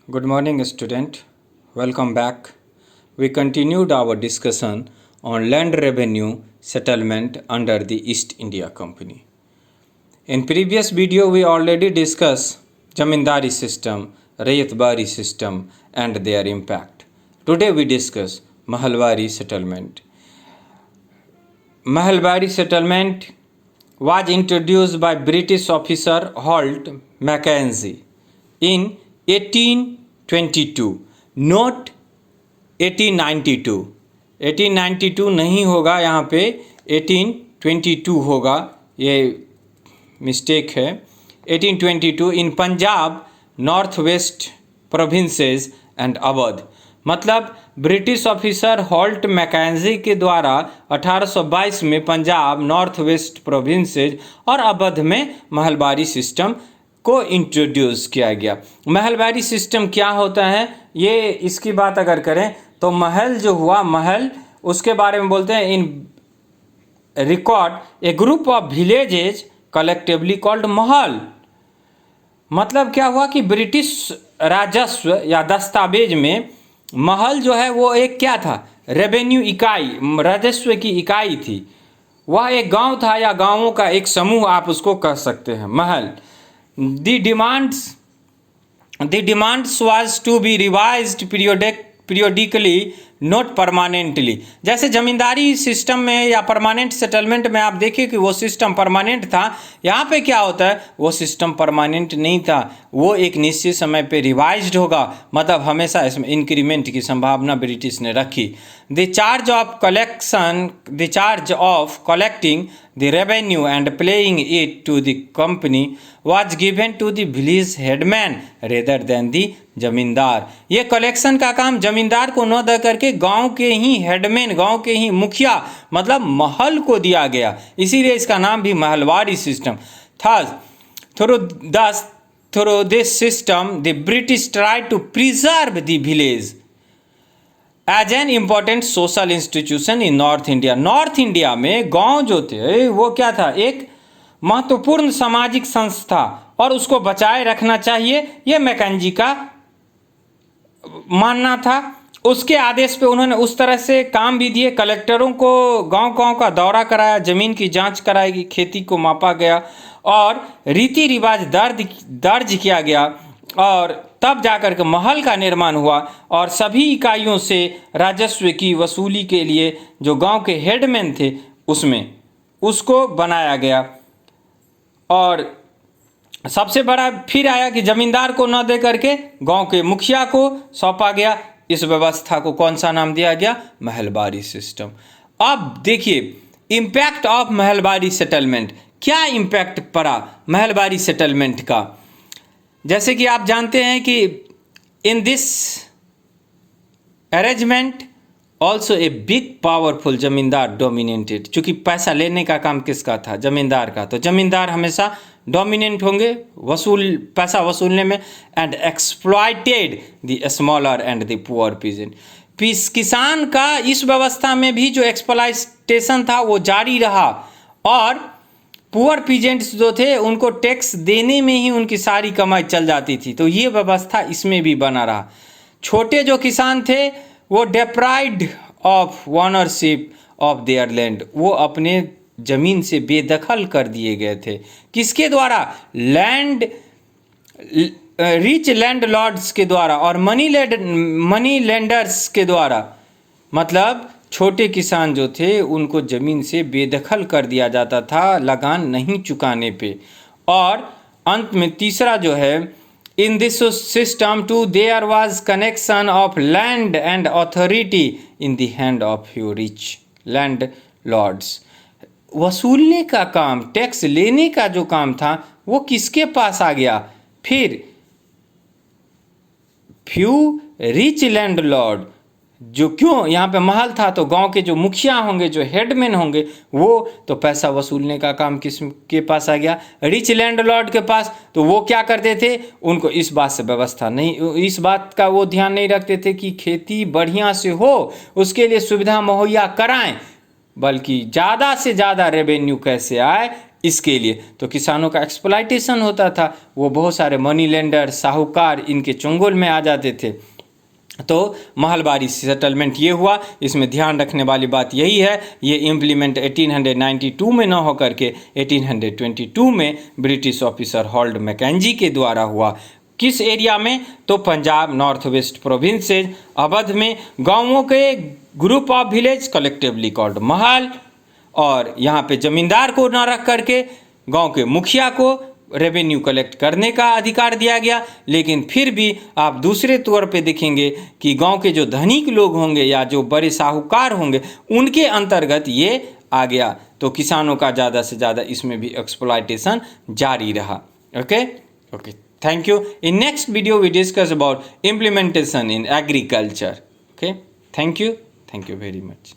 Good morning, student. Welcome back. We continued our discussion on land revenue settlement under the East India Company. In previous video, we already discussed Zamindari system, Rayatbari system, and their impact. Today we discuss Mahalwari settlement. Mahalwari settlement was introduced by British officer Holt Mackenzie in 1822, note 1892। 1892 नहीं होगा, यहाँ पे 1822 होगा, ये mistake है। 1822 in Punjab, North West Provinces and Awadh. मतलब British officer Holt Mackenzie के द्वारा 1822 में पंजाब, नॉर्थ वेस्ट प्रोविंसेस और अवध में महलबारी सिस्टम को इंट्रोड्यूस किया गया। महलबारी सिस्टम क्या होता है, ये इसकी बात अगर करें तो महल जो हुआ, महल उसके बारे में बोलते हैं in record a group of villages collectively called महल। मतलब क्या हुआ कि ब्रिटिश राजस्व या दस्तावेज में महल जो है वो एक क्या था, रेवेन्यू इकाई, राजस्व की इकाई थी। वह एक गांव था या गांवों का एक समूह आप उसको कह सकते हैं, महल। The demands was to be revised periodically, not permanently। जैसे जमींदारी सिस्टम में या परमानेंट सेटलमेंट में आप देखिए कि वो सिस्टम परमानेंट था, यहाँ पे क्या होता है, वो सिस्टम परमानेंट नहीं था, वो एक निश्चित समय पे रिवाइज्ड होगा। मतलब हमेशा इसमें इंक्रीमेंट की संभावना ब्रिटिश ने रखी। The charge of collecting the revenue and paying it to the company was given to the village headman rather than the जमींदार। ये कलेक्शन का काम जमींदार को न दे करके गांव के ही हेडमैन, गांव के ही मुखिया मतलब महल को दिया गया, इसीलिए इसका नाम भी महलवारी सिस्टम था। Through this system the British tried to preserve the village as an important social institution in North India. North India में गांव जो थे वो क्या था, एक महत्वपूर्ण सामाजिक संस्था, और उसको बचाए रखना चाहिए, ये मैकेंजी का मानना था। उसके आदेश पे उन्होंने उस तरह से काम भी दिए। कलेक्टरों को गांव गांव का दौरा कराया, जमीन की जांच कराई, खेती को मापा गया और रीति रिवाज दर्ज किया गया, और तब जाकर के महल का निर्माण हुआ। और सभी इकाइयों से राजस्व की वसूली के लिए जो गांव के हेडमैन थे उसमें उसको बनाया गया। और सबसे बड़ा फिर आया कि जमींदार को न दे करके गांव के मुखिया को सौंपा गया। इस व्यवस्था को कौन सा नाम दिया गया, महलबारी सिस्टम। अब देखिए इम्पैक्ट ऑफ महलबारी सेटलमेंट, क्या इम्पैक्ट पड़ा महलबारी सेटलमेंट का। जैसे कि आप जानते हैं कि in this arrangement also a big powerful जमींदार डोमिनेटेड। चूंकि पैसा लेने का काम किसका था, जमींदार का, तो जमींदार हमेशा डोमिनेंट होंगे पैसा वसूलने में। And exploited the smaller and the poor peasant. किसान का इस व्यवस्था में भी जो एक्सप्लॉइटेशन था वो जारी रहा, और पुअर पीजेंट्स जो थे उनको टैक्स देने में ही उनकी सारी कमाई चल जाती थी। तो ये व्यवस्था इसमें भी बना रहा। छोटे जो किसान थे वो deprived of ownership of their land, वो अपने जमीन से बेदखल कर दिए गए थे। किसके द्वारा, रिच लैंड लॉर्ड्स के द्वारा और मनी लेंडर्स के द्वारा। मतलब छोटे किसान जो थे उनको ज़मीन से बेदखल कर दिया जाता था लगान नहीं चुकाने पे। और अंत में तीसरा जो है, in this system too there was connection of land and authority in the hand of few rich landlords. वसूलने का काम, टैक्स लेने का जो काम था वो किसके पास आ गया, फिर फ्यू रिच लैंड लॉर्ड। जो क्यों यहाँ पे महल था तो गांव के जो मुखिया होंगे, जो हेडमैन होंगे, वो तो पैसा वसूलने का काम किसके पास आ गया, रिच लैंडलॉर्ड के पास। तो वो क्या करते थे, उनको इस बात से व्यवस्था नहीं, इस बात का वो ध्यान नहीं रखते थे कि खेती बढ़िया से हो, उसके लिए सुविधा मुहैया कराएं, बल्कि ज़्यादा से ज़्यादा रेवेन्यू कैसे आए इसके लिए तो किसानों का एक्सप्लॉइटेशन होता था। वो बहुत सारे मनी लेंडर, साहूकार इनके चंगुल में आ जाते थे। तो महलबारी सेटलमेंट ये हुआ। इसमें ध्यान रखने वाली बात यही है, ये इम्प्लीमेंट 1892 में न होकर के 1822 में ब्रिटिश ऑफिसर हॉल्ड मैकेंजी के द्वारा हुआ। किस एरिया में? तो Punjab, North waste provinces, Awadh में गांवों के group of village collectively called महल, और यहाँ पे जमींदार को न रख करके गांव के मुखिया को रेवेन्यू कलेक्ट करने का अधिकार दिया गया। लेकिन फिर भी आप दूसरे तौर पे देखेंगे कि गांव के जो धनिक लोग होंगे या जो बड़े साहूकार होंगे उनके अंतर्गत ये आ गया। तो किसानों का ज़्यादा से ज़्यादा इसमें भी एक्सप्लॉइटेशन जारी रहा। Okay, thank you. In next video we discuss about implementation in agriculture. Okay, thank you very much.